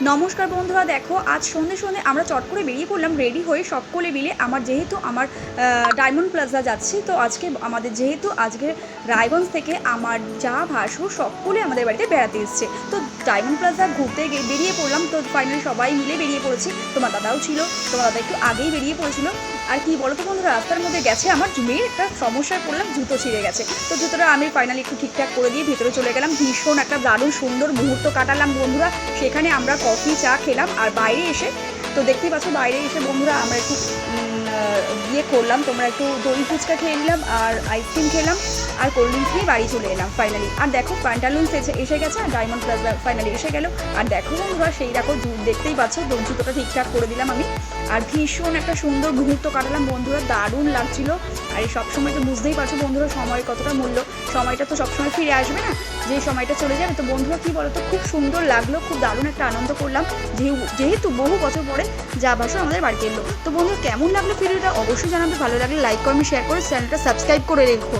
নমস্কার বন্ধুরা, দেখো আজ সন্ধে আমরা চট করে বেরিয়ে পড়লাম রেডি হয়ে সকলে মিলে। যেহেতু আমার ডায়মন্ড প্লাজা যাচ্ছি, তো আজকে আমাদের যেহেতু আজকে রায়গঞ্জ থেকে আমার যা ভাসুর সকলে আমাদের বাড়িতে বেড়াতে এসছে, তো ডায়মন্ড প্লাজা ঘুরতে বেরিয়ে পড়লাম। তো ফাইনালি সবাই মিলে বেরিয়ে পড়েছি। তোমার দাদাও ছিল, তোমার দাদা একটু আগেই বেরিয়ে পড়েছিল। আর কি বলো তো বন্ধুরা, রাস্তার মধ্যে গেছে আমার মেয়ের একটা সমস্যায় পড়লাম, জুতো ছিঁড়ে গেছে। তো জুতোটা আমি ফাইনালি একটু ঠিকঠাক করে দিয়ে ভেতরে চলে গেলাম। ভীষণ একটা দারুণ সুন্দর মুহূর্ত কাটালাম বন্ধুরা। সেখানে আমরা কফি চা খেলাম। আর বাইরে এসে তো দেখতেই পাচ্ছ, বাইরে এসে বন্ধুরা আমরা একটু ইয়ে করলাম, তোমরা একটু দই ফুচকা খেয়ে নিলাম আর আইসক্রিম খেলাম আর কোল্ড ড্রিঙ্কস নিয়ে বাড়ি চলে এলাম ফাইনালি। আর দেখো প্যান্টালুন্স এসে গেছে আর ডায়মন্ড প্লাজা ফাইনালি এসে গেল। আর দেখো বন্ধুরা, সেই দেখো দেখতেই পাচ্ছ জুতোটা ঠিকঠাক করে দিলাম আমি। আর ভীষণ একটা সুন্দর মুহূর্ত কাটালাম বন্ধুরা, দারুণ লাগছিল। আর এই সবসময় তো বুঝতেই পারছো বন্ধুরা সময়ের কতটা মূল্য। সময়টা তো সবসময় ফিরে আসবে না, যে সময়টা চলে যাবে। তো বন্ধুরা কী বলো তো, খুব সুন্দর লাগলো, খুব দারুণ একটা আনন্দ করলাম। যেহেতু বহু বছর পরে যা ভাসুর আমাদের বাড়িতে এলো। তো বন্ধুরা কেমন লাগলো ভিডিওটা অবশ্যই জানাবে। ভালো লাগলে লাইক কমেন্ট শেয়ার করে চ্যানেলটা সাবস্ক্রাইব করে রেখো।